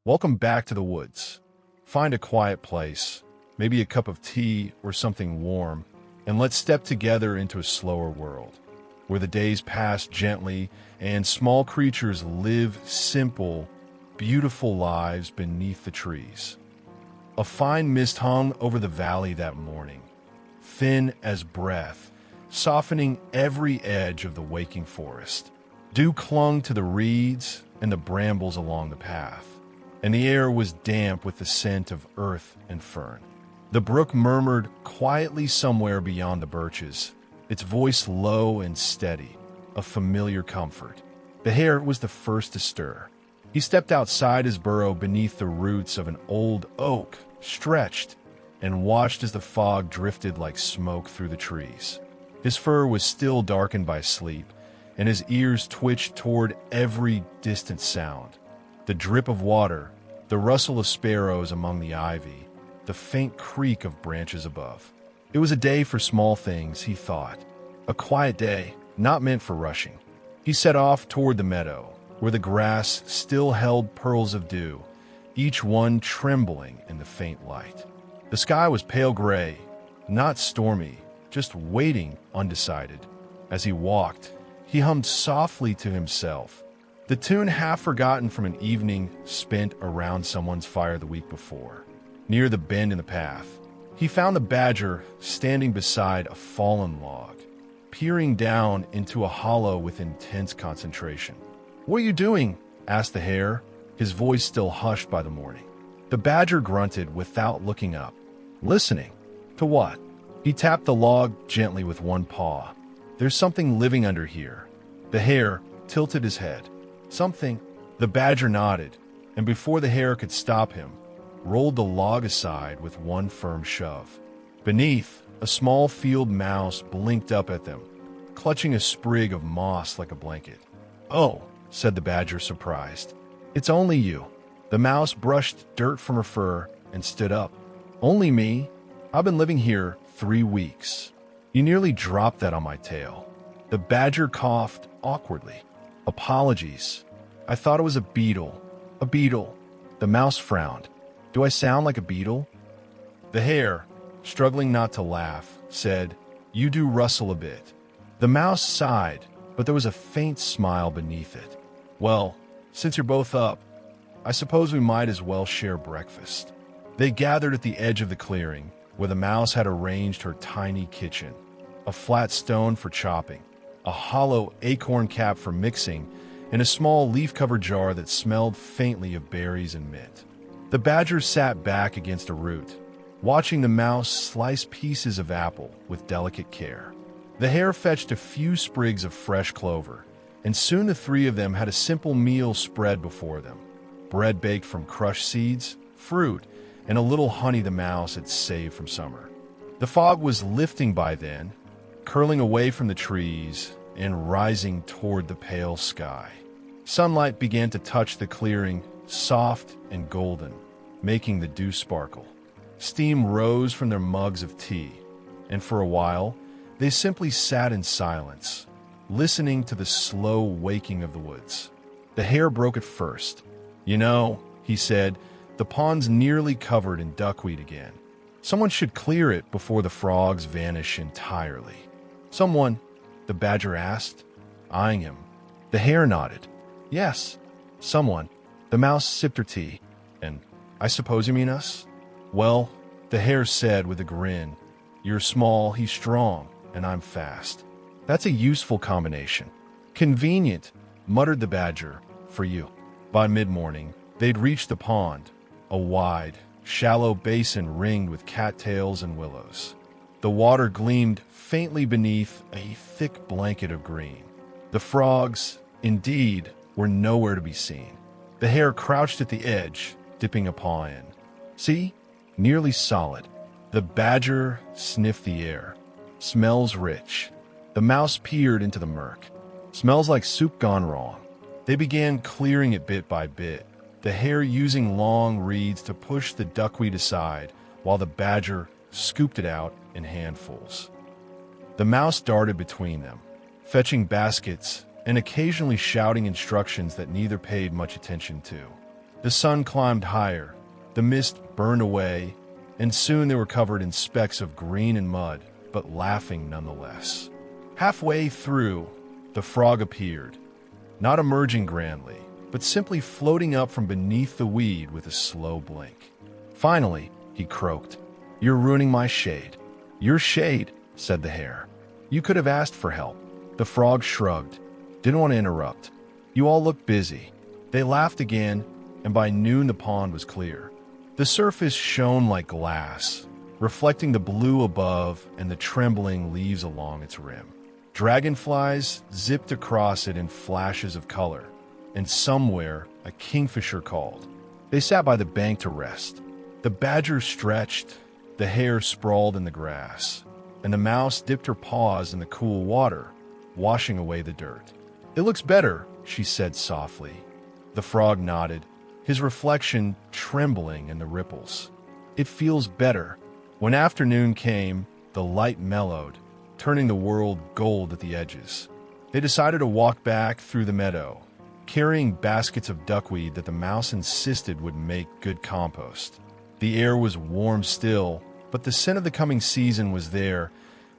Welcome back to the woods. Find a quiet place, maybe a cup of tea or something warm, and let's step together into a slower world, where the days pass gently and small creatures live simple, beautiful lives beneath the trees. A fine mist hung over the valley that morning, thin as breath, softening every edge of the waking forest. Dew clung to the reeds and the brambles along the path, and the air was damp with the scent of earth and fern. The brook murmured quietly somewhere beyond the birches, its voice low and steady, a familiar comfort. The hare was the first to stir. He stepped outside his burrow beneath the roots of an old oak, stretched, and watched as the fog drifted like smoke through the trees. His fur was still darkened by sleep, and his ears twitched toward every distant sound. The drip of water, the rustle of sparrows among the ivy, the faint creak of branches above. It was a day for small things, he thought. A quiet day, not meant for rushing. He set off toward the meadow, where the grass still held pearls of dew, each one trembling in the faint light. The sky was pale gray, not stormy, just waiting, undecided. As he walked, he hummed softly to himself, the tune half forgotten from an evening spent around someone's fire the week before. Near the bend in the path, he found the badger standing beside a fallen log, peering down into a hollow with intense concentration. "What are you doing?" asked the hare, his voice still hushed by the morning. The badger grunted without looking up. "Listening? To what?" He tapped the log gently with one paw. "There's something living under here." The hare tilted his head. "Something?" The badger nodded, and before the hare could stop him, rolled the log aside with one firm shove. Beneath, a small field mouse blinked up at them, clutching a sprig of moss like a blanket. "Oh," said the badger, surprised. "It's only you." The mouse brushed dirt from her fur and stood up. "Only me? I've been living here 3 weeks. You nearly dropped that on my tail." The badger coughed awkwardly. "Apologies. I thought it was a beetle." "A beetle?" The mouse frowned. "Do I sound like a beetle?" The hare, struggling not to laugh, said, "You do rustle a bit." The mouse sighed, but there was a faint smile beneath it. "Well, since you're both up, I suppose we might as well share breakfast." They gathered at the edge of the clearing, where the mouse had arranged her tiny kitchen. A flat stone for chopping, a hollow acorn cap for mixing, and a small leaf-covered jar that smelled faintly of berries and mint. The badger sat back against a root, watching the mouse slice pieces of apple with delicate care. The hare fetched a few sprigs of fresh clover, and soon the three of them had a simple meal spread before them. Bread baked from crushed seeds, fruit, and a little honey the mouse had saved from summer. The fog was lifting by then, curling away from the trees and rising toward the pale sky. Sunlight began to touch the clearing, soft and golden, making the dew sparkle. Steam rose from their mugs of tea, and for a while, they simply sat in silence, listening to the slow waking of the woods. The hare broke it first. "You know," he said, "the pond's nearly covered in duckweed again. Someone should clear it before the frogs vanish entirely." "Someone?" the badger asked, eyeing him. The hare nodded. "Yes, someone." The mouse sipped her tea. "And I suppose you mean us?" "Well," the hare said with a grin, "you're small, he's strong, and I'm fast. That's a useful combination." "Convenient," muttered the badger, "for you." By mid-morning, they'd reached the pond, a wide, shallow basin ringed with cattails and willows. The water gleamed faintly beneath a thick blanket of green. The frogs, indeed, were nowhere to be seen. The hare crouched at the edge, dipping a paw in. "See? Nearly solid." The badger sniffed the air. "Smells rich." The mouse peered into the murk. "Smells like soup gone wrong." They began clearing it bit by bit, the hare using long reeds to push the duckweed aside, while the badger scooped it out in handfuls. The mouse darted between them, fetching baskets and occasionally shouting instructions that neither paid much attention to. The sun climbed higher, the mist burned away, and soon they were covered in specks of green and mud, but laughing nonetheless. Halfway through, the frog appeared, not emerging grandly, but simply floating up from beneath the weed with a slow blink. Finally, he croaked, "You're ruining my shade." "Your shade," said the hare. "You could have asked for help." The frog shrugged, didn't want to interrupt. "You all look busy." They laughed again, and by noon the pond was clear. The surface shone like glass, reflecting the blue above and the trembling leaves along its rim. Dragonflies zipped across it in flashes of color, and somewhere a kingfisher called. They sat by the bank to rest. The badger stretched, the hare sprawled in the grass, and the mouse dipped her paws in the cool water, washing away the dirt. "It looks better," she said softly. The frog nodded, his reflection trembling in the ripples. "It feels better." When afternoon came, the light mellowed, turning the world gold at the edges. They decided to walk back through the meadow, carrying baskets of duckweed that the mouse insisted would make good compost. The air was warm still, but the scent of the coming season was there,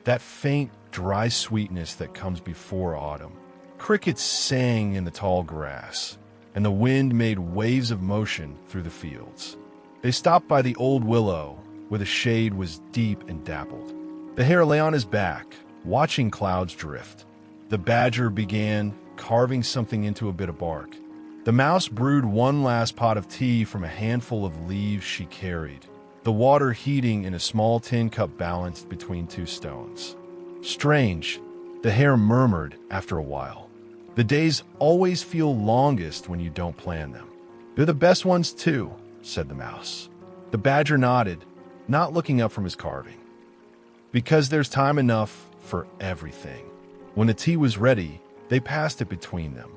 that faint, dry sweetness that comes before autumn. Crickets sang in the tall grass, and the wind made waves of motion through the fields. They stopped by the old willow, where the shade was deep and dappled. The hare lay on his back, watching clouds drift. The badger began carving something into a bit of bark. The mouse brewed one last pot of tea from a handful of leaves she carried, the water heating in a small tin cup balanced between two stones. "Strange," the hare murmured after a while. "The days always feel longest when you don't plan them." "They're the best ones too," said the mouse. The badger nodded, not looking up from his carving. "Because there's time enough for everything." When the tea was ready, they passed it between them.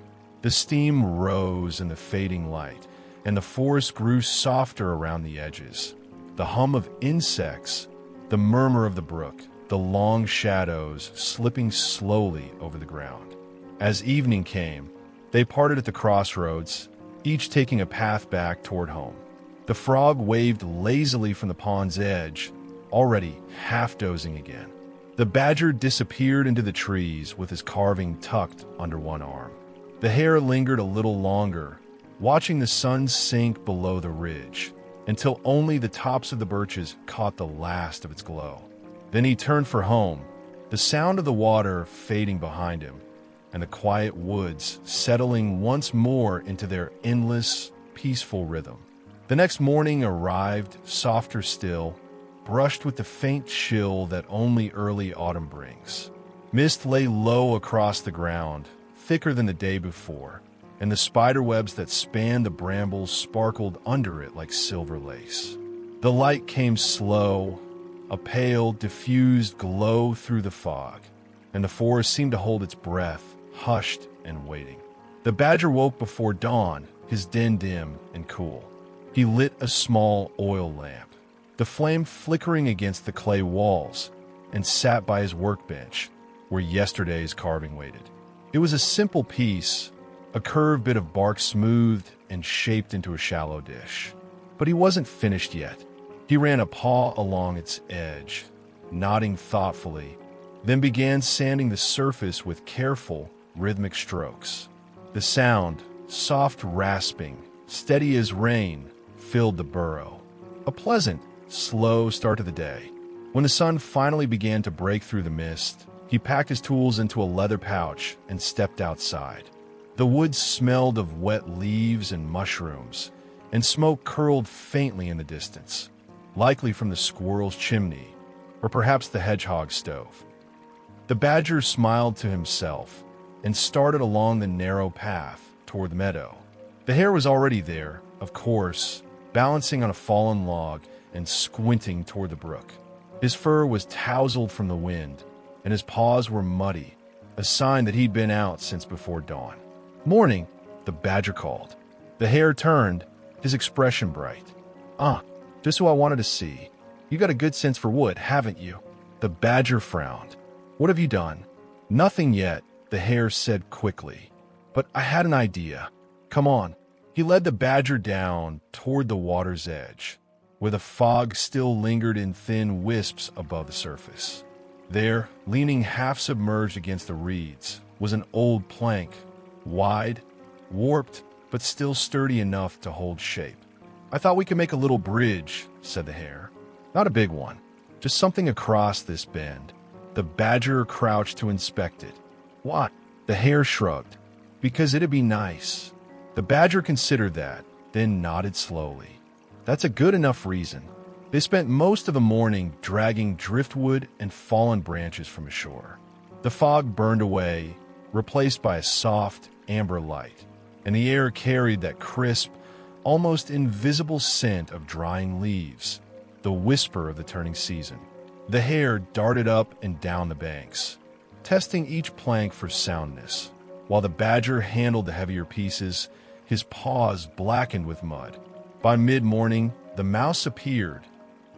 The steam rose in the fading light, and the forest grew softer around the edges. The hum of insects, the murmur of the brook, the long shadows slipping slowly over the ground. As evening came, they parted at the crossroads, each taking a path back toward home. The frog waved lazily from the pond's edge, already half dozing again. The badger disappeared into the trees with his carving tucked under one arm. The hare lingered a little longer, watching the sun sink below the ridge, until only the tops of the birches caught the last of its glow. Then he turned for home, the sound of the water fading behind him, and the quiet woods settling once more into their endless, peaceful rhythm. The next morning arrived, softer still, brushed with the faint chill that only early autumn brings. Mist lay low across the ground, thicker than the day before, and the spiderwebs that spanned the brambles sparkled under it like silver lace. The light came slow, a pale, diffused glow through the fog, and the forest seemed to hold its breath, hushed and waiting. The badger woke before dawn, his den dim and cool. He lit a small oil lamp, the flame flickering against the clay walls, and sat by his workbench, where yesterday's carving waited. It was a simple piece, a curved bit of bark smoothed and shaped into a shallow dish. But he wasn't finished yet. He ran a paw along its edge, nodding thoughtfully, then began sanding the surface with careful, rhythmic strokes. The sound, soft rasping, steady as rain, filled the burrow. A pleasant, slow start to the day. When the sun finally began to break through the mist, he packed his tools into a leather pouch and stepped outside. The woods smelled of wet leaves and mushrooms, and smoke curled faintly in the distance, likely from the squirrel's chimney, or perhaps the hedgehog's stove. The badger smiled to himself and started along the narrow path toward the meadow. The hare was already there, of course, balancing on a fallen log and squinting toward the brook. His fur was tousled from the wind, and his paws were muddy, a sign that he'd been out since before dawn. "Morning," the badger called. The hare turned, his expression bright. Just who I wanted to see. You got a good sense for wood, haven't you?" The badger frowned. "What have you done?" "Nothing yet," the hare said quickly. "But I had an idea. Come on." He led the badger down toward the water's edge, where the fog still lingered in thin wisps above the surface. There, leaning half submerged against the reeds, was an old plank, wide, warped, but still sturdy enough to hold shape. "I thought we could make a little bridge," said the hare. "Not a big one, just something across this bend." The badger crouched to inspect it. "What?" The hare shrugged. "Because it'd be nice." The badger considered that, then nodded slowly. "That's a good enough reason." They spent most of the morning dragging driftwood and fallen branches from ashore. The fog burned away, replaced by a soft, amber light, and the air carried that crisp, almost invisible scent of drying leaves, the whisper of the turning season. The hare darted up and down the banks, testing each plank for soundness, while the badger handled the heavier pieces, his paws blackened with mud. By mid-morning, the mouse appeared,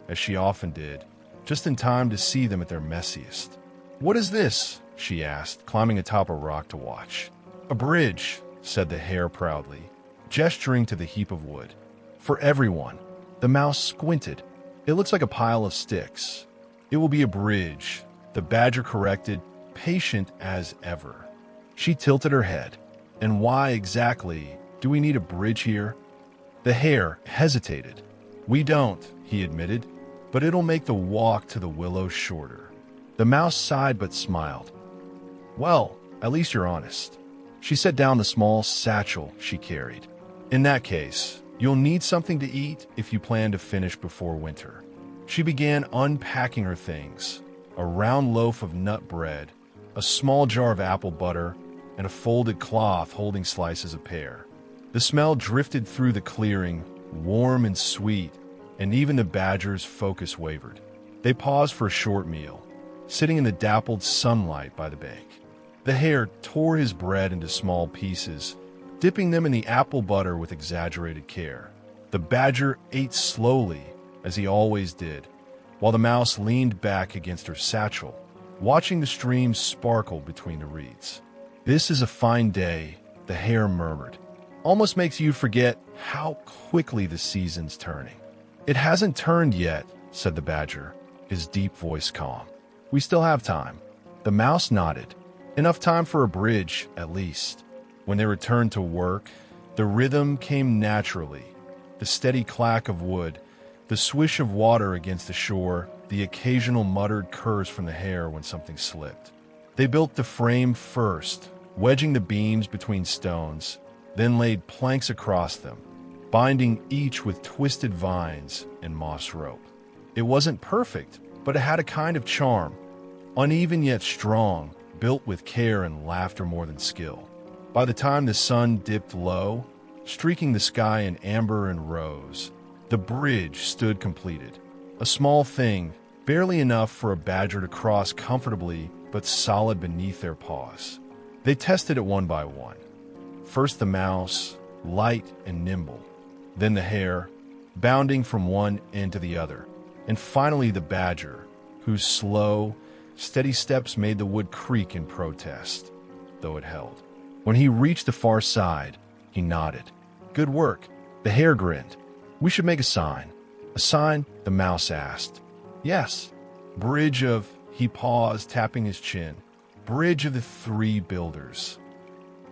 as she often did, just in time to see them at their messiest. "What is this?" she asked, climbing atop a rock to watch. "A bridge," said the hare proudly, gesturing to the heap of wood. "For everyone." The mouse squinted. "It looks like a pile of sticks." "It will be a bridge," the badger corrected, patient as ever. She tilted her head. "And why exactly do we need a bridge here?" The hare hesitated. "We don't," he admitted, "but it'll make the walk to the willows shorter." The mouse sighed but smiled. "Well, at least you're honest." She set down the small satchel she carried. "In that case, you'll need something to eat if you plan to finish before winter." She began unpacking her things: a round loaf of nut bread, a small jar of apple butter, and a folded cloth holding slices of pear. The smell drifted through the clearing, warm and sweet, and even the badger's focus wavered. They paused for a short meal, sitting in the dappled sunlight by the bank. The hare tore his bread into small pieces, dipping them in the apple butter with exaggerated care. The badger ate slowly, as he always did, while the mouse leaned back against her satchel, watching the stream sparkle between the reeds. "This is a fine day," the hare murmured. "Almost makes you forget how quickly the season's turning." "It hasn't turned yet," said the badger, his deep voice calm. "We still have time." The mouse nodded. Enough time for a bridge, at least. When they returned to work, the rhythm came naturally. The steady clack of wood, the swish of water against the shore, the occasional muttered curse from the hare when something slipped. They built the frame first, wedging the beams between stones, then laid planks across them, binding each with twisted vines and moss rope. It wasn't perfect, but it had a kind of charm, uneven yet strong, built with care and laughter more than skill. By the time the sun dipped low, streaking the sky in amber and rose, the bridge stood completed. A small thing, barely enough for a badger to cross comfortably, but solid beneath their paws. They tested it one by one. First the mouse, light and nimble, then the hare, bounding from one end to the other, and finally the badger, whose slow, steady steps made the wood creak in protest, though it held. When he reached the far side, he nodded. "Good work." The hare grinned. "We should make a sign." "A sign?" the mouse asked. "Yes. Bridge of," he paused, tapping his chin. "Bridge of the Three Builders."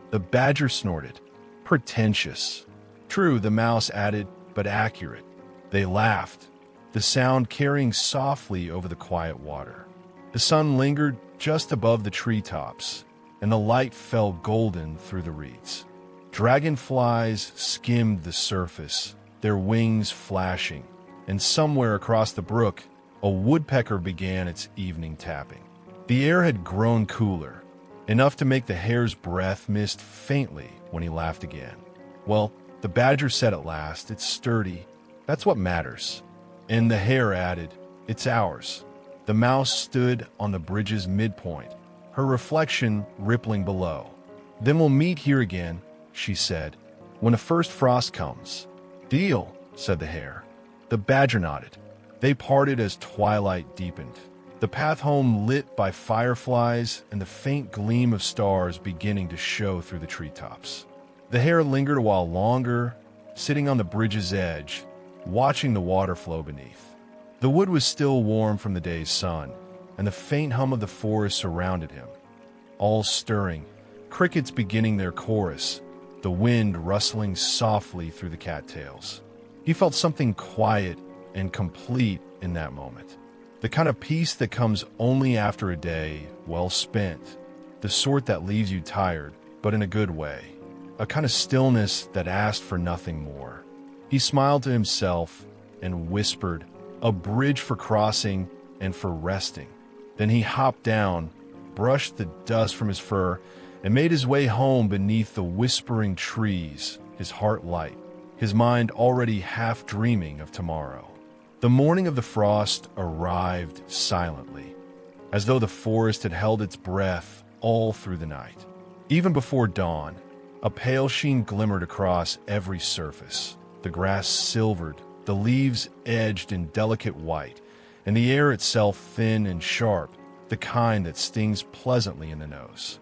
The badger snorted. "Pretentious." "True," the mouse added, "but accurate." They laughed, the sound carrying softly over the quiet water. The sun lingered just above the treetops, and the light fell golden through the reeds. Dragonflies skimmed the surface, their wings flashing, and somewhere across the brook, a woodpecker began its evening tapping. The air had grown cooler, enough to make the hare's breath mist faintly when he laughed again. "Well," the badger said at last, "it's sturdy. That's what matters." And the hare added, "It's ours." The mouse stood on the bridge's midpoint, her reflection rippling below. "Then we'll meet here again," she said, "when the first frost comes." "Deal," said the hare. The badger nodded. They parted as twilight deepened, the path home lit by fireflies and the faint gleam of stars beginning to show through the treetops. The hare lingered a while longer, sitting on the bridge's edge, watching the water flow beneath. The wood was still warm from the day's sun, and the faint hum of the forest surrounded him. All stirring, crickets beginning their chorus, the wind rustling softly through the cattails. He felt something quiet and complete in that moment. The kind of peace that comes only after a day well spent, the sort that leaves you tired, but in a good way. A kind of stillness that asked for nothing more. He smiled to himself and whispered, "A bridge for crossing and for resting." Then he hopped down, brushed the dust from his fur, and made his way home beneath the whispering trees, his heart light, his mind already half dreaming of tomorrow. The morning of the frost arrived silently, as though the forest had held its breath all through the night. Even before dawn, a pale sheen glimmered across every surface. The grass silvered, the leaves edged in delicate white, and the air itself thin and sharp, the kind that stings pleasantly in the nose.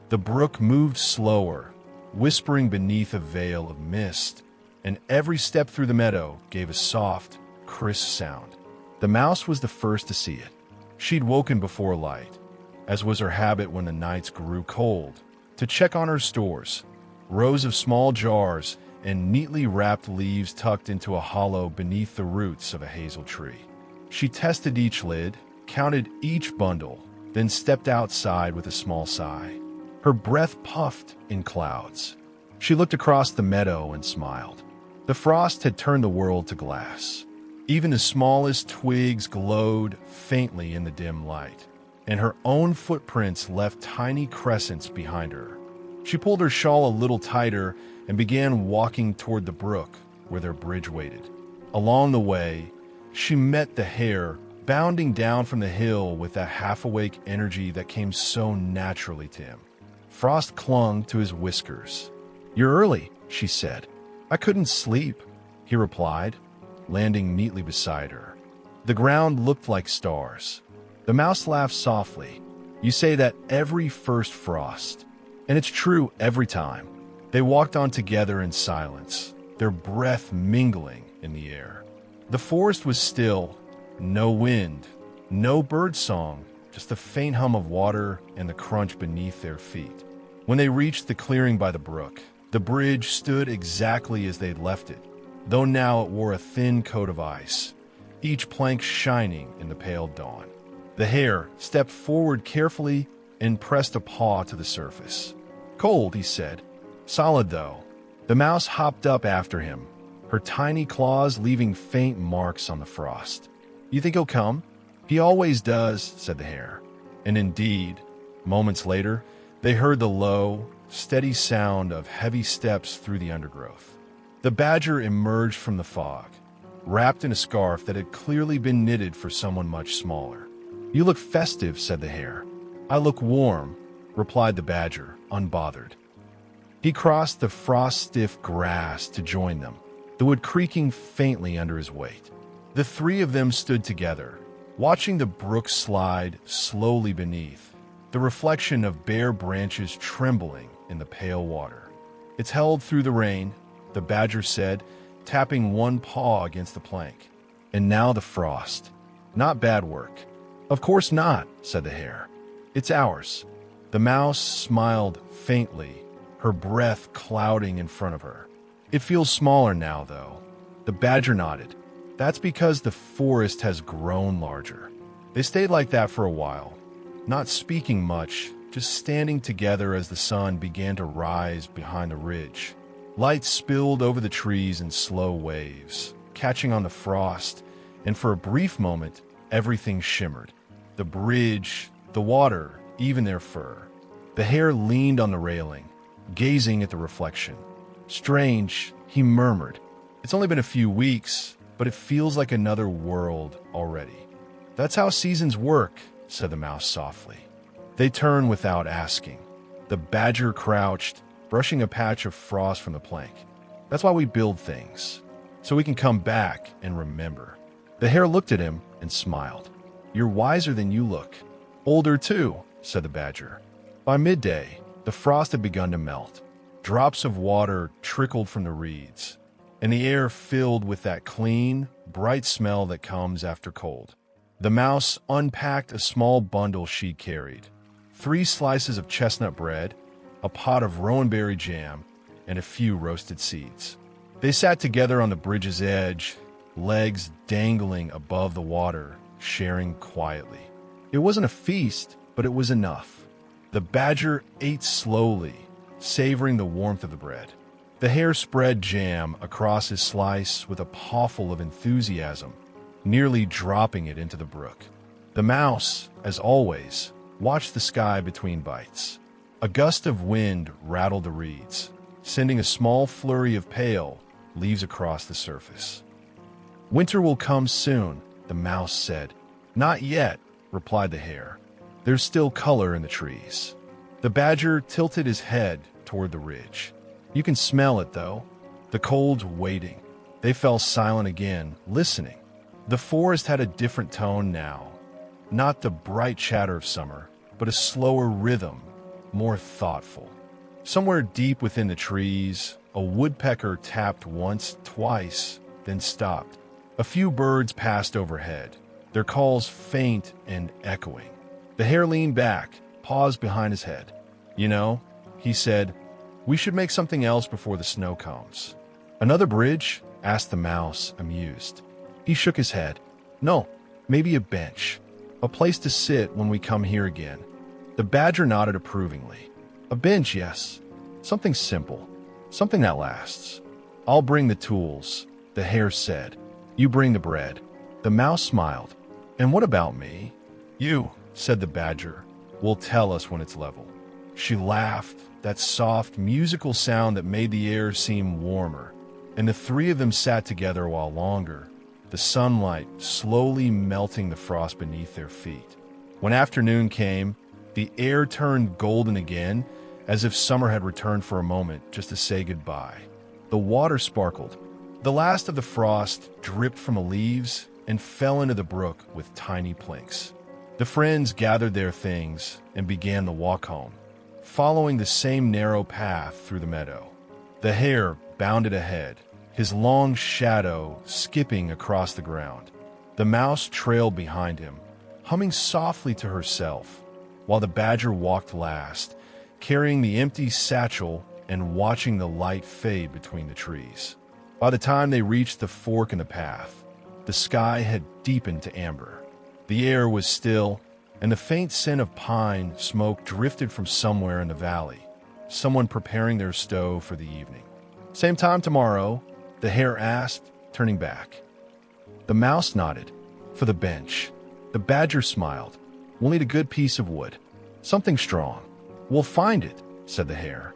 The brook moved slower, whispering beneath a veil of mist, and every step through the meadow gave a soft, crisp sound. The mouse was the first to see it. She'd woken before light, as was her habit when the nights grew cold, to check on her stores, rows of small jars and neatly wrapped leaves tucked into a hollow beneath the roots of a hazel tree. She tested each lid, counted each bundle, then stepped outside with a small sigh. Her breath puffed in clouds. She looked across the meadow and smiled. The frost had turned the world to glass. Even the smallest twigs glowed faintly in the dim light, and her own footprints left tiny crescents behind her. She pulled her shawl a little tighter and began walking toward the brook where their bridge waited. Along the way, she met the hare bounding down from the hill with that half-awake energy that came so naturally to him. Frost clung to his whiskers. "You're early," she said. "I couldn't sleep," he replied, landing neatly beside her. The ground looked like stars. The mouse laughed softly. "You say that every first frost, and it's true every time." They walked on together in silence, their breath mingling in the air. The forest was still, no wind, no bird song, just the faint hum of water and the crunch beneath their feet. When they reached the clearing by the brook, the bridge stood exactly as they'd left it, though now it wore a thin coat of ice, each plank shining in the pale dawn. The hare stepped forward carefully and pressed a paw to the surface. "Cold," he said. "Solid, though." The mouse hopped up after him, her tiny claws leaving faint marks on the frost. "You think he'll come?" "He always does," said the hare. And indeed, moments later, they heard the low, steady sound of heavy steps through the undergrowth. The badger emerged from the fog, wrapped in a scarf that had clearly been knitted for someone much smaller. "You look festive," said the hare. "I look warm," replied the badger, unbothered. He crossed the frost-stiff grass to join them, the wood creaking faintly under his weight. The three of them stood together, watching the brook slide slowly beneath, the reflection of bare branches trembling in the pale water. "It's held through the rain," the badger said, tapping one paw against the plank. "And now the frost. Not bad work." "Of course not," said the hare. "It's ours." The mouse smiled faintly, her breath clouding in front of her. "It feels smaller now, though." The badger nodded. "That's because the forest has grown larger." They stayed like that for a while, not speaking much, just standing together as the sun began to rise behind the ridge. Light spilled over the trees in slow waves, catching on the frost, and for a brief moment, everything shimmered. The bridge, the water, even their fur. The hare leaned on the railing, gazing at the reflection. "Strange," he murmured. "It's only been a few weeks, but it feels like another world already." "That's how seasons work," said the mouse softly. They turned without asking. The badger crouched, brushing a patch of frost from the plank. "That's why we build things, so we can come back and remember." The hare looked at him and smiled. "You're wiser than you look." "Older too," said the badger. By midday, the frost had begun to melt, Drops of water trickled from the reeds, and the air filled with that clean, bright smell that comes after cold. The mouse unpacked a small bundle she carried: 3 slices of chestnut bread, a pot of rowanberry jam, and a few roasted seeds. They sat together on the bridge's edge, legs dangling above the water, sharing quietly. It wasn't a feast, but it was enough. The badger ate slowly, savoring the warmth of the bread. The hare spread jam across his slice with a pawful of enthusiasm, nearly dropping it into the brook. The mouse, as always, watched the sky between bites. A gust of wind rattled the reeds, sending a small flurry of pale leaves across the surface. "Winter will come soon," the mouse said. "Not yet," replied the hare. "There's still color in the trees." The badger tilted his head toward the ridge. "You can smell it, though." The cold's waiting. They fell silent again, listening. The forest had a different tone now. Not the bright chatter of summer, but a slower rhythm, more thoughtful. Somewhere deep within the trees, a woodpecker tapped once, twice, then stopped. A few birds passed overhead, their calls faint and echoing. The hare leaned back, paused behind his head. "You know," he said, "we should make something else before the snow comes." "Another bridge?" asked the mouse, amused. He shook his head. "No, maybe a bench. A place to sit when we come here again." The badger nodded approvingly. "A bench, yes. Something simple. Something that lasts." "I'll bring the tools," the hare said. "You bring the bread." The mouse smiled. "And what about me?" "You," said the badger, "will tell us when it's level." She laughed, that soft, musical sound that made the air seem warmer, and the 3 of them sat together a while longer, the sunlight slowly melting the frost beneath their feet. When afternoon came, the air turned golden again, as if summer had returned for a moment just to say goodbye. The water sparkled. The last of the frost dripped from the leaves and fell into the brook with tiny plinks. The friends gathered their things and began the walk home, following the same narrow path through the meadow. The hare bounded ahead, his long shadow skipping across the ground. The mouse trailed behind him, humming softly to herself, while the badger walked last, carrying the empty satchel and watching the light fade between the trees. By the time they reached the fork in the path, the sky had deepened to amber. The air was still, and the faint scent of pine smoke drifted from somewhere in the valley, someone preparing their stove for the evening. "Same time tomorrow?" the hare asked, turning back. The mouse nodded. "For the bench." The badger smiled. "We'll need a good piece of wood. Something strong." "We'll find it," said the hare.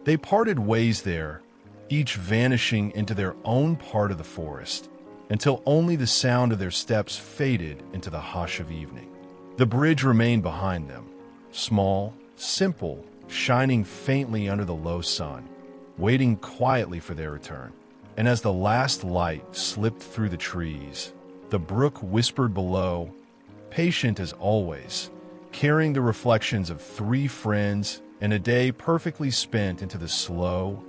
They parted ways there, each vanishing into their own part of the forest, until only the sound of their steps faded into the hush of evening. The bridge remained behind them, small, simple, shining faintly under the low sun, waiting quietly for their return. And as the last light slipped through the trees, the brook whispered below, patient as always, carrying the reflections of 3 friends and a day perfectly spent into the slow,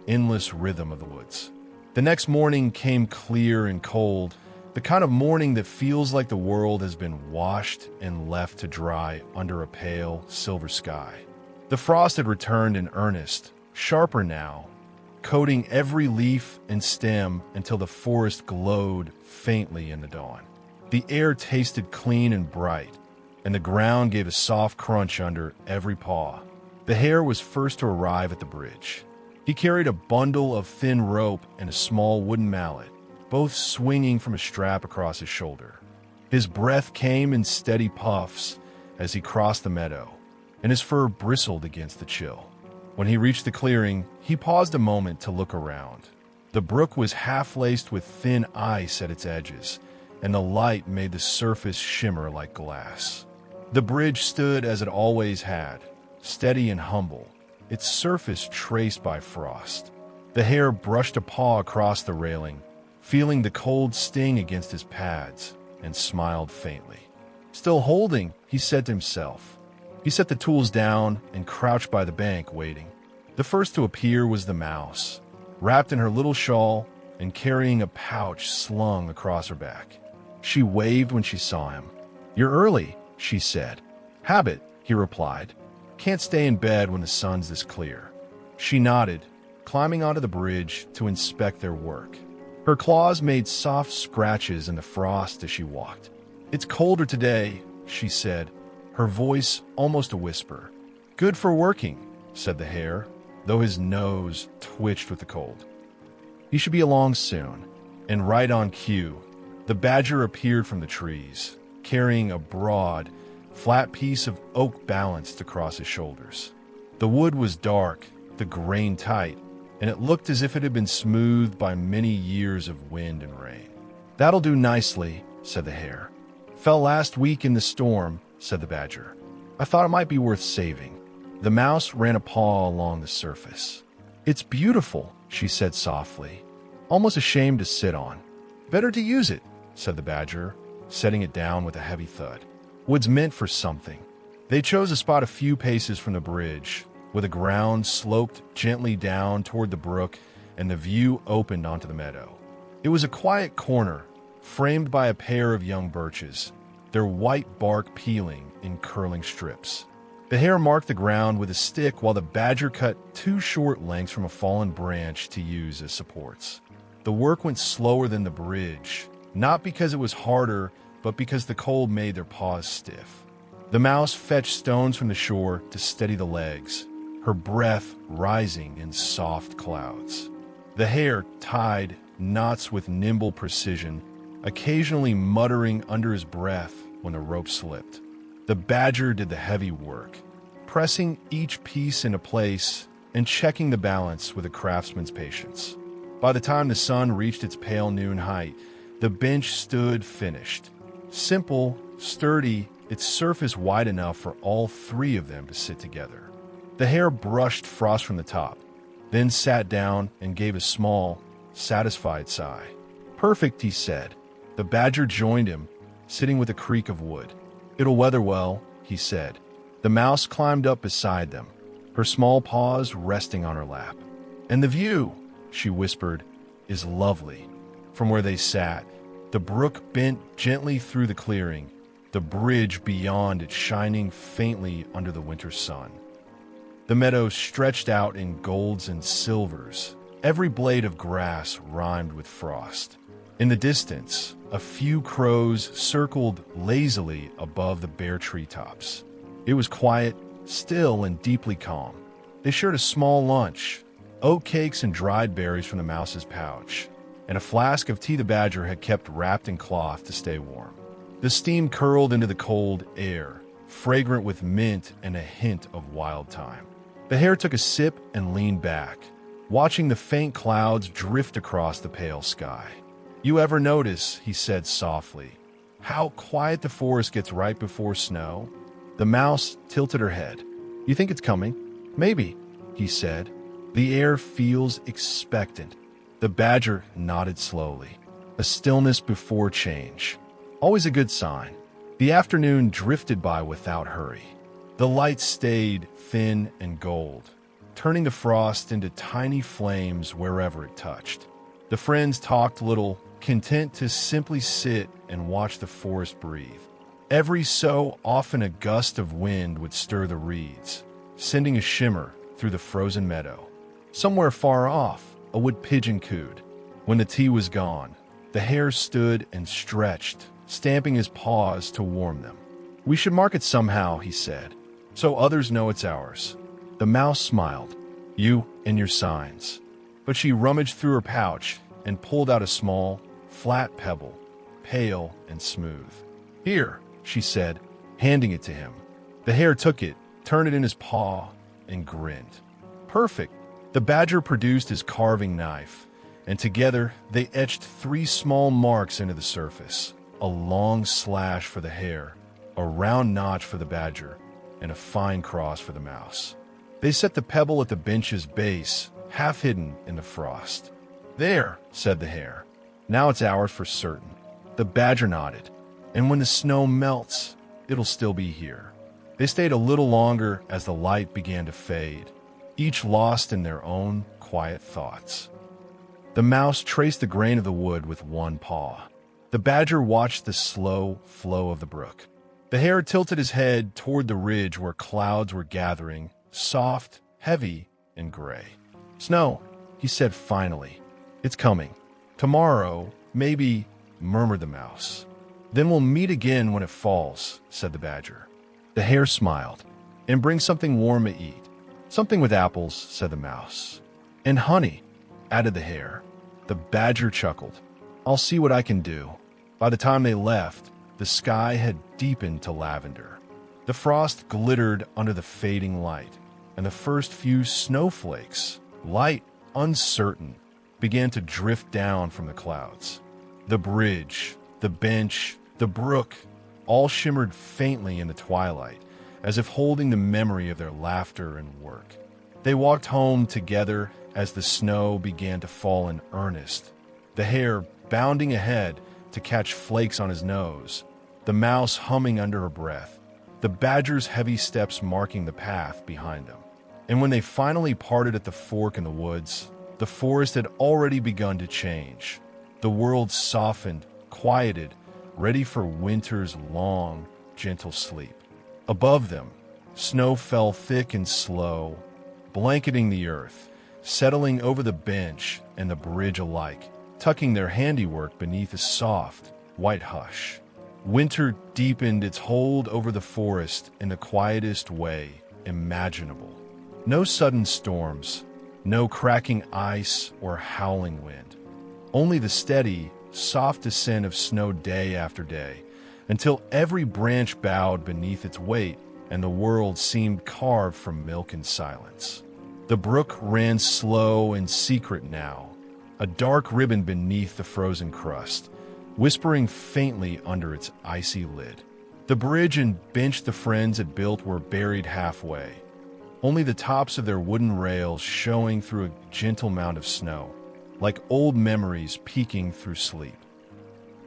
endless rhythm of the woods. The next morning came clear and cold, the kind of morning that feels like the world has been washed and left to dry under a pale, silver sky. The frost had returned in earnest, sharper now, coating every leaf and stem until the forest glowed faintly in the dawn. The air tasted clean and bright, and the ground gave a soft crunch under every paw. The hare was first to arrive at the bridge. He carried a bundle of thin rope and a small wooden mallet, both swinging from a strap across his shoulder. His breath came in steady puffs as he crossed the meadow, and his fur bristled against the chill. When he reached the clearing, he paused a moment to look around. The brook was half-laced with thin ice at its edges, and the light made the surface shimmer like glass. The bridge stood as it always had, steady and humble, its surface traced by frost. The hare brushed a paw across the railing, feeling the cold sting against his pads, and smiled faintly. "Still holding," he said to himself. He set the tools down and crouched by the bank, waiting. The first to appear was the mouse, wrapped in her little shawl and carrying a pouch slung across her back. She waved when she saw him. "You're early," she said. "Habit," he replied. "Can't stay in bed when the sun's this clear." She nodded, climbing onto the bridge to inspect their work. Her claws made soft scratches in the frost as she walked. "It's colder today," she said, her voice almost a whisper. "Good for working," said the hare, though his nose twitched with the cold. "He should be along soon." And right on cue, the badger appeared from the trees, carrying a broad, flat piece of oak balanced across his shoulders. The wood was dark, the grain tight, and it looked as if it had been smoothed by many years of wind and rain. "That'll do nicely," said the hare. "Fell last week in the storm," said the badger. "I thought it might be worth saving." The mouse ran a paw along the surface. "It's beautiful," she said softly, almost ashamed to sit on. "Better to use it," said the badger, setting it down with a heavy thud. "Wood's meant for something." They chose a spot a few paces from the bridge, where the ground sloped gently down toward the brook and the view opened onto the meadow. It was a quiet corner, framed by a pair of young birches, their white bark peeling in curling strips. The hare marked the ground with a stick while the badger cut 2 short lengths from a fallen branch to use as supports. The work went slower than the bridge, not because it was harder, but because the cold made their paws stiff. The mouse fetched stones from the shore to steady the legs, her breath rising in soft clouds. The hare tied knots with nimble precision, occasionally muttering under his breath when the rope slipped. The badger did the heavy work, pressing each piece into place and checking the balance with a craftsman's patience. By the time the sun reached its pale noon height, the bench stood finished. Simple, sturdy, its surface wide enough for all 3 of them to sit together. The hare brushed frost from the top, then sat down and gave a small, satisfied sigh. "Perfect," he said. The badger joined him, sitting with a creak of wood. "It'll weather well," he said. The mouse climbed up beside them, her small paws resting on her lap. "And the view," she whispered, "is lovely." From where they sat, the brook bent gently through the clearing, the bridge beyond it shining faintly under the winter sun. The meadow stretched out in golds and silvers, every blade of grass rimed with frost. In the distance, a few crows circled lazily above the bare treetops. It was quiet, still, and deeply calm. They shared a small lunch, oat cakes and dried berries from the mouse's pouch, and a flask of tea the badger had kept wrapped in cloth to stay warm. The steam curled into the cold air, fragrant with mint and a hint of wild thyme. The hare took a sip and leaned back, watching the faint clouds drift across the pale sky. "You ever notice," he said softly, "how quiet the forest gets right before snow?" The mouse tilted her head. "You think it's coming?" "Maybe," he said. "The air feels expectant." The badger nodded slowly. A stillness before change. Always a good sign. The afternoon drifted by without hurry. The light stayed thin and gold, turning the frost into tiny flames wherever it touched. The friends talked little, content to simply sit and watch the forest breathe. Every so often a gust of wind would stir the reeds, sending a shimmer through the frozen meadow. Somewhere far off, a wood pigeon cooed. When the tea was gone, the hare stood and stretched, stamping his paws to warm them. "We should mark it somehow," he said, "so others know it's ours." The mouse smiled. "You and your signs." But she rummaged through her pouch and pulled out a small, flat pebble, pale and smooth. "Here," she said, handing it to him. The hare took it, turned it in his paw, and grinned. "Perfect." The badger produced his carving knife, and together they etched 3 small marks into the surface, a long slash for the hare, a round notch for the badger, and a fine cross for the mouse. They set the pebble at the bench's base, half hidden in the frost. "There," said the hare. "Now it's ours for certain." The badger nodded. "And when the snow melts, it'll still be here." They stayed a little longer as the light began to fade. each lost in their own quiet thoughts. The mouse traced the grain of the wood with one paw. The badger watched the slow flow of the brook. The hare tilted his head toward the ridge where clouds were gathering, soft, heavy, and gray. "Snow," he said finally. "It's coming. Tomorrow, maybe," murmured the mouse. "Then we'll meet again when it falls," said the badger. The hare smiled. "And bring something warm to eat." "Something with apples," said the mouse. "And honey," added the hare. The badger chuckled. "I'll see what I can do." By the time they left, the sky had deepened to lavender. The frost glittered under the fading light, and the first few snowflakes, light, uncertain, began to drift down from the clouds. The bridge, the bench, the brook, all shimmered faintly in the twilight, as if holding the memory of their laughter and work. They walked home together as the snow began to fall in earnest, the hare bounding ahead to catch flakes on his nose, the mouse humming under her breath, the badger's heavy steps marking the path behind them. And when they finally parted at the fork in the woods, the forest had already begun to change. The world softened, quieted, ready for winter's long, gentle sleep. Above them, snow fell thick and slow, blanketing the earth, settling over the bench and the bridge alike, tucking their handiwork beneath a soft, white hush. Winter deepened its hold over the forest in the quietest way imaginable. No sudden storms, no cracking ice or howling wind. Only the steady, soft descent of snow day after day, until every branch bowed beneath its weight and the world seemed carved from milk and silence. The brook ran slow and secret now, a dark ribbon beneath the frozen crust, whispering faintly under its icy lid. The bridge and bench the friends had built were buried halfway, only the tops of their wooden rails showing through a gentle mound of snow, like old memories peeking through sleep.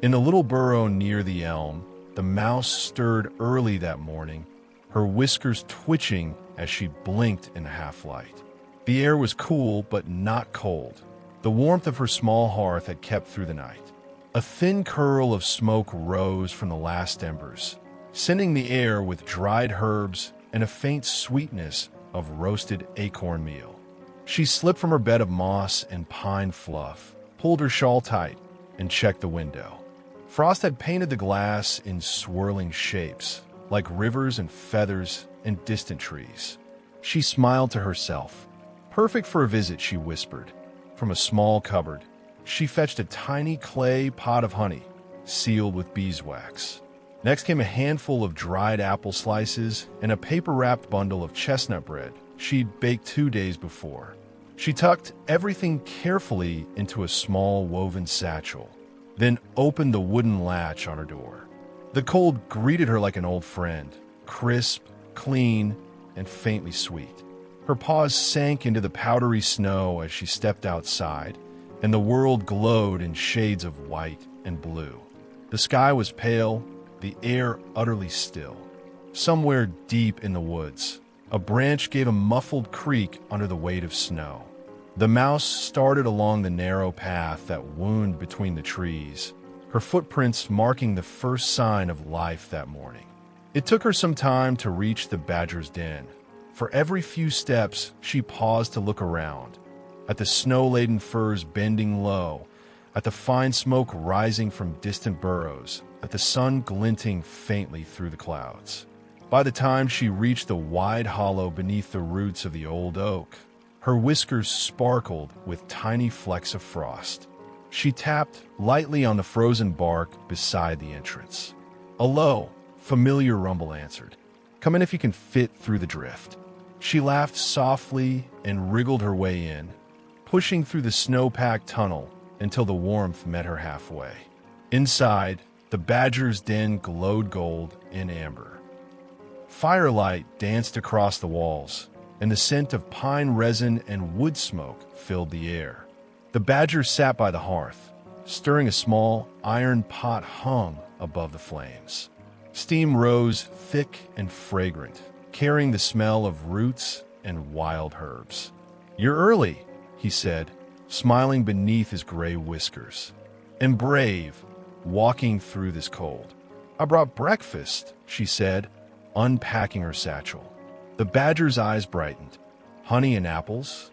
In the little burrow near the elm, the mouse stirred early that morning, her whiskers twitching as she blinked in the half-light. The air was cool but not cold. The warmth of her small hearth had kept through the night. A thin curl of smoke rose from the last embers, sending the air with dried herbs and a faint sweetness of roasted acorn meal. She slipped from her bed of moss and pine fluff, pulled her shawl tight, and checked the window. Frost had painted the glass in swirling shapes, like rivers and feathers and distant trees. She smiled to herself. "Perfect for a visit," she whispered. From a small cupboard, she fetched a tiny clay pot of honey, sealed with beeswax. Next came a handful of dried apple slices and a paper-wrapped bundle of chestnut bread she'd baked 2 days before. She tucked everything carefully into a small woven satchel, then opened the wooden latch on her door. The cold greeted her like an old friend, crisp, clean, and faintly sweet. Her paws sank into the powdery snow as she stepped outside, and the world glowed in shades of white and blue. The sky was pale, the air utterly still. Somewhere deep in the woods, a branch gave a muffled creak under the weight of snow. The mouse started along the narrow path that wound between the trees, her footprints marking the first sign of life that morning. It took her some time to reach the badger's den. For every few steps, she paused to look around, at the snow-laden firs bending low, at the fine smoke rising from distant burrows, at the sun glinting faintly through the clouds. By the time she reached the wide hollow beneath the roots of the old oak, her whiskers sparkled with tiny flecks of frost. She tapped lightly on the frozen bark beside the entrance. A low, familiar rumble answered. "Come in if you can fit through the drift." She laughed softly and wriggled her way in, pushing through the snow-packed tunnel until the warmth met her halfway. Inside, the badger's den glowed gold and amber. Firelight danced across the walls, and the scent of pine resin and wood smoke filled the air. The badger sat by the hearth, stirring a small iron pot hung above the flames. Steam rose thick and fragrant, carrying the smell of roots and wild herbs. "You're early," he said, smiling beneath his gray whiskers. "And brave, walking through this cold." "I brought breakfast," she said, unpacking her satchel. The badger's eyes brightened. "Honey and apples?"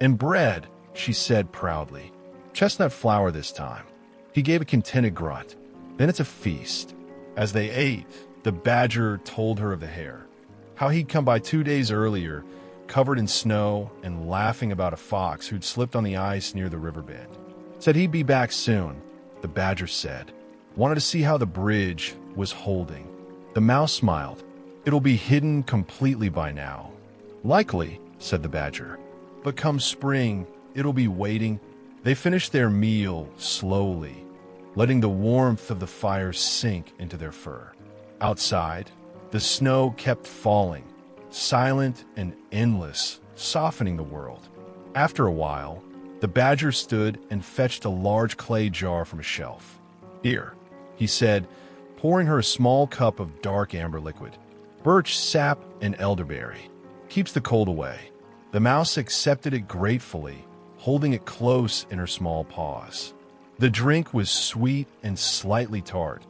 "And bread," she said proudly. "Chestnut flour this time." He gave a contented grunt. "Then it's a feast." As they ate, the badger told her of the hare, how he'd come by 2 days earlier, covered in snow and laughing about a fox who'd slipped on the ice near the river bend. Said he'd be back soon, the badger said. Wanted to see how the bridge was holding. The mouse smiled. "It'll be hidden completely by now." "Likely," said the badger. "But come spring, it'll be waiting." They finished their meal slowly, letting the warmth of the fire sink into their fur. Outside, the snow kept falling, silent and endless, softening the world. After a while, the badger stood and fetched a large clay jar from a shelf. "Here," he said, pouring her a small cup of dark amber liquid. "Birch sap and elderberry. Keeps the cold away." The mouse accepted it gratefully, holding it close in her small paws. The drink was sweet and slightly tart,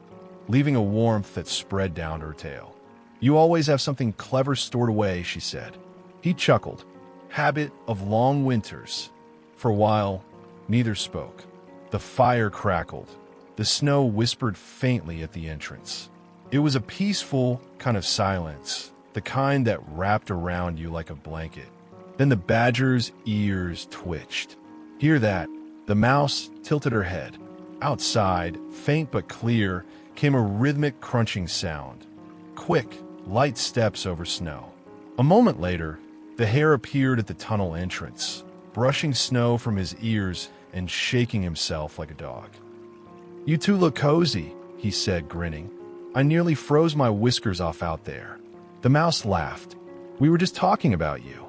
leaving a warmth that spread down her tail. "You always have something clever stored away," she said. He chuckled. "Habit of long winters." For a while, neither spoke. The fire crackled. The snow whispered faintly at the entrance. It was a peaceful kind of silence, the kind that wrapped around you like a blanket. Then the badger's ears twitched. "Hear that?" The mouse tilted her head. Outside, faint but clear, came a rhythmic crunching sound. Quick, light steps over snow. A moment later, the hare appeared at the tunnel entrance, brushing snow from his ears and shaking himself like a dog. "You two look cozy," he said, grinning. "I nearly froze my whiskers off out there." The mouse laughed. "We were just talking about you."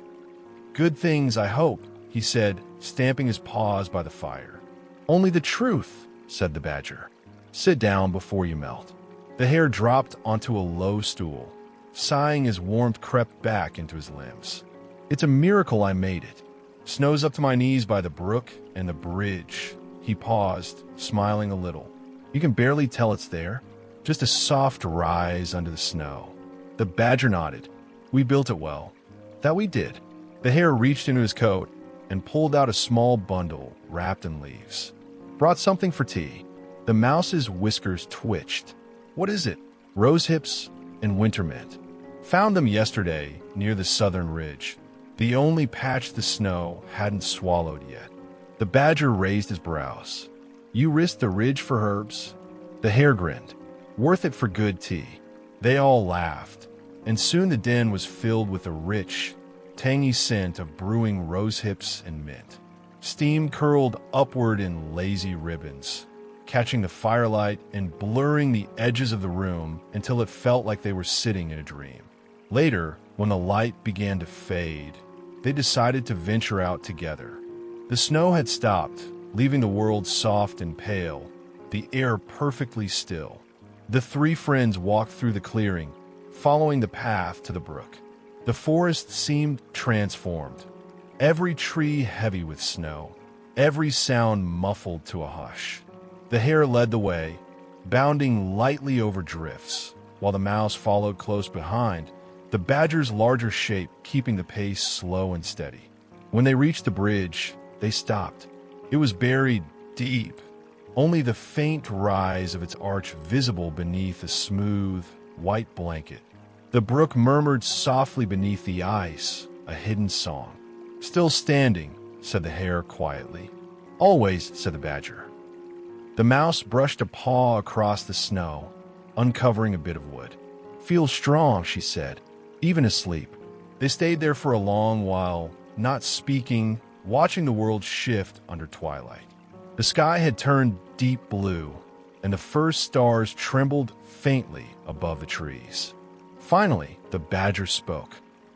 "Good things, I hope," he said, stamping his paws by the fire. "Only the truth," said the badger. "Sit down before you melt." The hare dropped onto a low stool, sighing as warmth crept back into his limbs. "It's a miracle I made it. Snow's up to my knees by the brook and the bridge." He paused, smiling a little. "You can barely tell it's there. Just a soft rise under the snow." The badger nodded. "We built it well." "That we did." The hare reached into his coat and pulled out a small bundle wrapped in leaves. "Brought something for tea." The mouse's whiskers twitched. "What is it?" "Rose hips and winter mint. Found them yesterday near the southern ridge. The only patch the snow hadn't swallowed yet." The badger raised his brows. "You risked the ridge for herbs?" The hare grinned. "Worth it for good tea." They all laughed, and soon the den was filled with a rich, tangy scent of brewing rose hips and mint. Steam curled upward in lazy ribbons, catching the firelight and blurring the edges of the room until it felt like they were sitting in a dream. Later, when the light began to fade, they decided to venture out together. The snow had stopped, leaving the world soft and pale, the air perfectly still. The three friends walked through the clearing, following the path to the brook. The forest seemed transformed, every tree heavy with snow, every sound muffled to a hush. The hare led the way, bounding lightly over drifts, while the mouse followed close behind, the badger's larger shape keeping the pace slow and steady. When they reached the bridge, they stopped. It was buried deep, only the faint rise of its arch visible beneath a smooth, white blanket. The brook murmured softly beneath the ice, a hidden song. "Still standing," said the hare quietly. "Always," said the badger. The mouse brushed a paw across the snow, uncovering a bit of wood. "Feels strong," she said, "even asleep." They stayed there for a long while, not speaking, watching the world shift under twilight. The sky had turned deep blue, and the first stars trembled faintly above the trees. Finally, the badger spoke.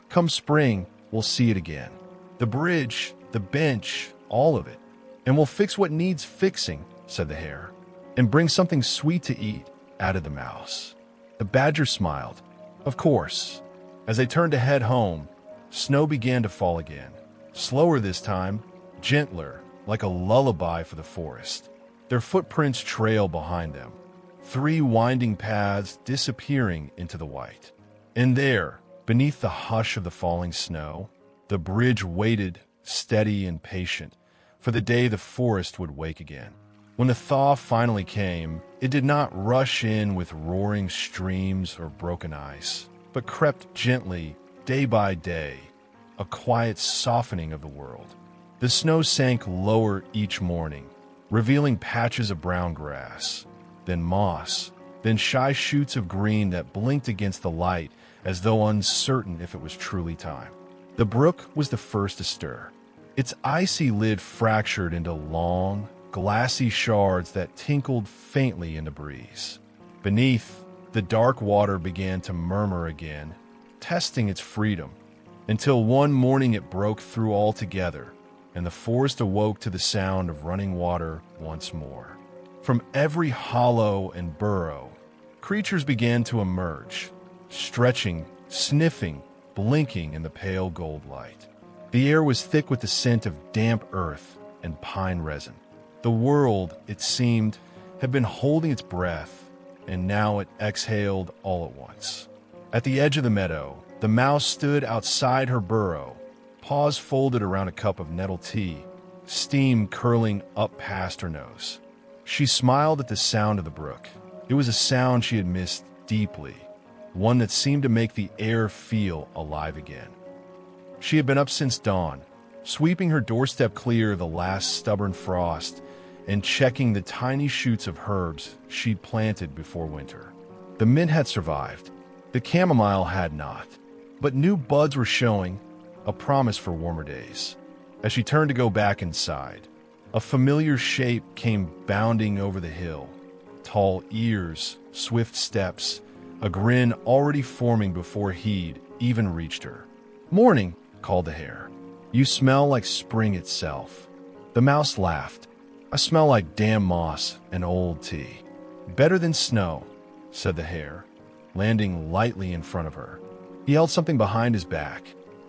"Come spring, we'll see it again. The bridge, the bench, all of it. And we'll fix what needs fixing," said the hare. "And bring something sweet to eat," added the mouse. The badger smiled. "Of course." As they turned to head home, snow began to fall again. Slower this time, gentler, like a lullaby for the forest. Their footprints trail behind them, 3 winding paths disappearing into the white. And there, beneath the hush of the falling snow, the bridge waited, steady and patient, for the day the forest would wake again. When the thaw finally came, it did not rush in with roaring streams or broken ice, but crept gently, day by day, a quiet softening of the world. The snow sank lower each morning, revealing patches of brown grass, then moss, then shy shoots of green that blinked against the light as though uncertain if it was truly time. The brook was the first to stir. Its icy lid fractured into long, glassy shards that tinkled faintly in the breeze. Beneath, the dark water began to murmur again, testing its freedom, until one morning it broke through altogether, and the forest awoke to the sound of running water once more. From every hollow and burrow, creatures began to emerge, stretching, sniffing, blinking in the pale gold light. The air was thick with the scent of damp earth and pine resin. The world, it seemed, had been holding its breath, and now it exhaled all at once. At the edge of the meadow, the mouse stood outside her burrow, paws folded around a cup of nettle tea, steam curling up past her nose. She smiled at the sound of the brook. It was a sound she had missed deeply, one that seemed to make the air feel alive again. She had been up since dawn, sweeping her doorstep clear of the last stubborn frost and checking the tiny shoots of herbs she'd planted before winter. The mint had survived. The chamomile had not. But new buds were showing, a promise for warmer days. As she turned to go back inside, a familiar shape came bounding over the hill. Tall ears, swift steps, a grin already forming before he'd even reached her. "Morning," called the hare. "You smell like spring itself." The mouse laughed. "I smell like damn moss and old tea." "Better than snow," said the hare, landing lightly in front of her. He held something behind his back.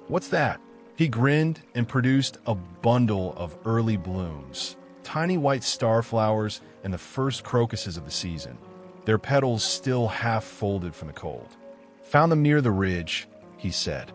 "What's that?" He grinned and produced a bundle of early blooms, tiny white starflowers and the first crocuses of the season, their petals still half folded from the cold. "Found them near the ridge," he said.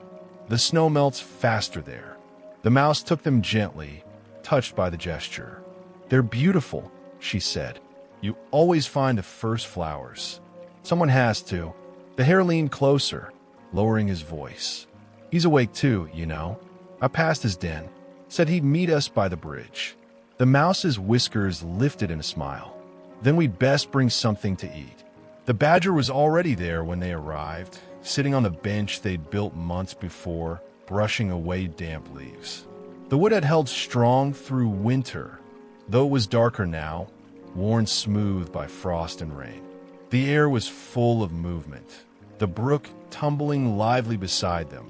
"The snow melts faster there." The mouse took them gently, touched by the gesture. "They're beautiful," she said. "You always find the first flowers." "Someone has to." The hare leaned closer, lowering his voice. "He's awake too, you know. I passed his den. Said he'd meet us by the bridge." The mouse's whiskers lifted in a smile. "Then we'd best bring something to eat." The badger was already there when they arrived, sitting on the bench they'd built months before, brushing away damp leaves. The wood had held strong through winter, though it was darker now, worn smooth by frost and rain. The air was full of movement, the brook tumbling lively beside them,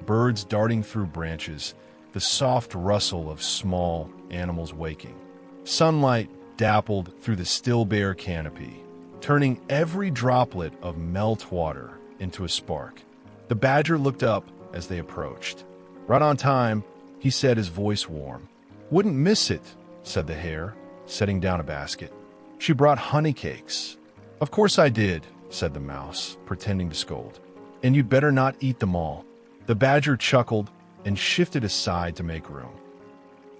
birds darting through branches, the soft rustle of small animals waking. Sunlight dappled through the still bare canopy, turning every droplet of meltwater into a spark. The badger looked up as they approached. "Right on time," he said, his voice warm. "Wouldn't miss it," said the hare, setting down a basket. "She brought honey cakes." "Of course I did," said the mouse, pretending to scold. "And you'd better not eat them all." The badger chuckled and shifted aside to make room.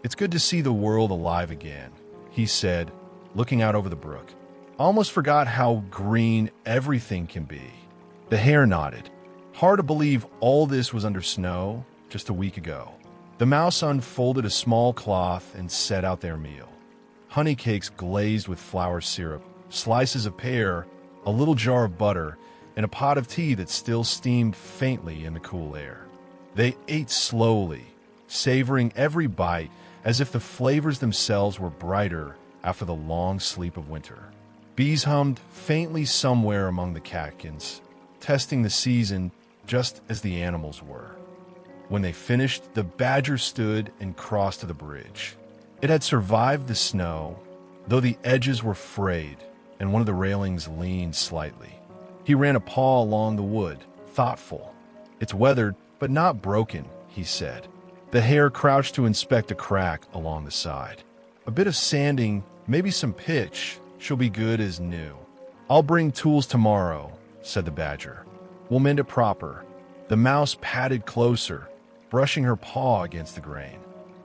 "It's good to see the world alive again," he said, looking out over the brook. "I almost forgot how green everything can be." The hare nodded. Hard to believe all this was under snow just a week ago. The mouse unfolded a small cloth and set out their meal. Honey cakes glazed with flour syrup, slices of pear, a little jar of butter, and a pot of tea that still steamed faintly in the cool air. They ate slowly, savoring every bite as if the flavors themselves were brighter after the long sleep of winter. Bees hummed faintly somewhere among the catkins, testing the season just as the animals were. When they finished, the badger stood and crossed to the bridge. It had survived the snow, though the edges were frayed and one of the railings leaned slightly. He ran a paw along the wood, thoughtful. "It's weathered, but not broken," he said. The hare crouched to inspect a crack along the side. A bit of sanding, maybe some pitch. She'll be good as new. I'll bring tools tomorrow, said the badger. We'll mend it proper. The mouse padded closer, brushing her paw against the grain.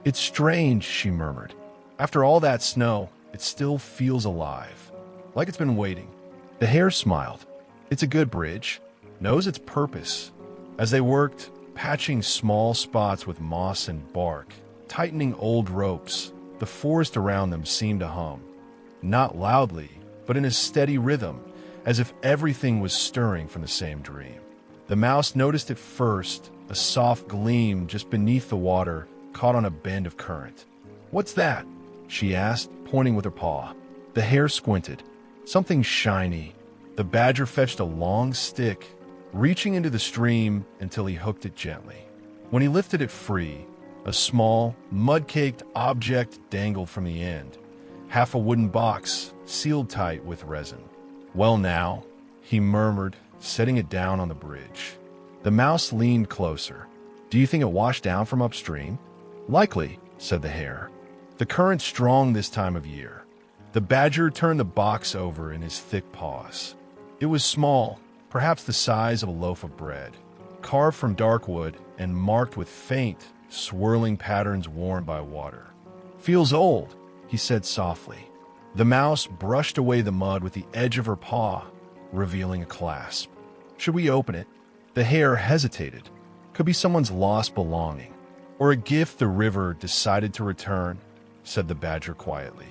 It's strange, she murmured. After all that snow, it still feels alive, like it's been waiting. The hare smiled. It's a good bridge, knows its purpose. As they worked, patching small spots with moss and bark, tightening old ropes, the forest around them seemed to hum. Not loudly, but in a steady rhythm, as if everything was stirring from the same dream. The mouse noticed it first, a soft gleam just beneath the water, caught on a bend of current. What's that? She asked, pointing with her paw. The hare squinted. Something shiny. The badger fetched a long stick, reaching into the stream until he hooked it gently. When he lifted it free, a small, mud-caked object dangled from the end, half a wooden box sealed tight with resin. Well now, he murmured, setting it down on the bridge. The mouse leaned closer. Do you think it washed down from upstream? Likely, said the hare. The current's strong this time of year. The badger turned the box over in his thick paws. It was small, perhaps the size of a loaf of bread, carved from dark wood and marked with faint, swirling patterns worn by water. Feels old, he said softly. The mouse brushed away the mud with the edge of her paw, revealing a clasp. Should we open it? The hare hesitated. Could be someone's lost belonging, or a gift the river decided to return, said the badger quietly.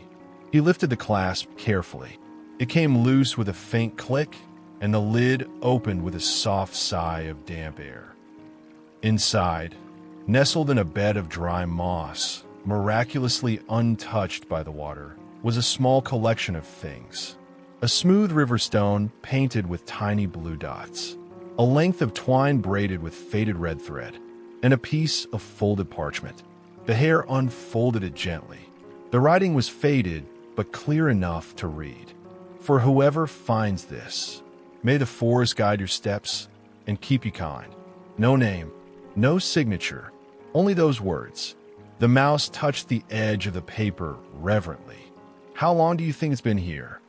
He lifted the clasp carefully. It came loose with a faint click, and the lid opened with a soft sigh of damp air. Inside, nestled in a bed of dry moss, miraculously untouched by the water, was a small collection of things. A smooth river stone painted with tiny blue dots, a length of twine braided with faded red thread, and a piece of folded parchment. The hare unfolded it gently. The writing was faded, but clear enough to read. For whoever finds this, may the forest guide your steps and keep you kind. No name, no signature, only those words. The mouse touched the edge of the paper reverently. How long do you think it's been here?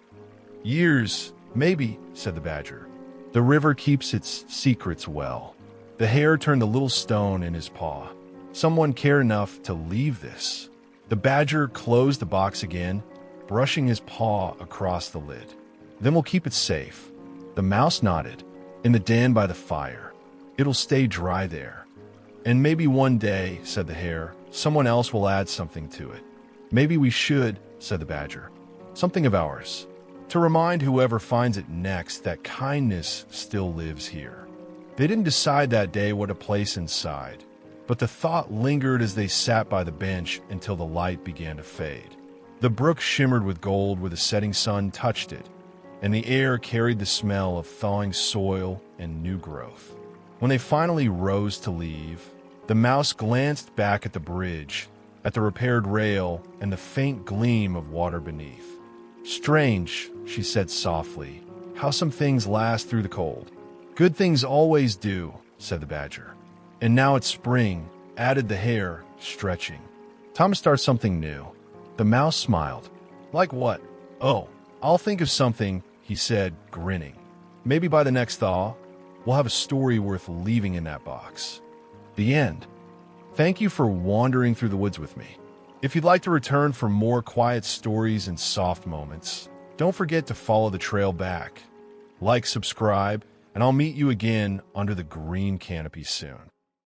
Years, maybe, said the badger. The river keeps its secrets well. The hare turned the little stone in his paw. Someone cared enough to leave this. The badger closed the box again, brushing his paw across the lid. Then we'll keep it safe. The mouse nodded. In the den by the fire. It'll stay dry there. And maybe one day, said the hare, someone else will add something to it. Maybe we should, said the badger. Something of ours. To remind whoever finds it next that kindness still lives here. They didn't decide that day what to place inside, but the thought lingered as they sat by the bench until the light began to fade. The brook shimmered with gold where the setting sun touched it, and the air carried the smell of thawing soil and new growth. When they finally rose to leave, the mouse glanced back at the bridge, at the repaired rail, and the faint gleam of water beneath. Strange, she said softly, how some things last through the cold. Good things always do, said the badger. And now it's spring, added the hare, stretching. Time to start something new. The mouse smiled. Like what? Oh, I'll think of something, he said, grinning. Maybe by the next thaw, we'll have a story worth leaving in that box. The end. Thank you for wandering through the woods with me. If you'd like to return for more quiet stories and soft moments, don't forget to follow the trail back. Like, subscribe, and I'll meet you again under the green canopy soon.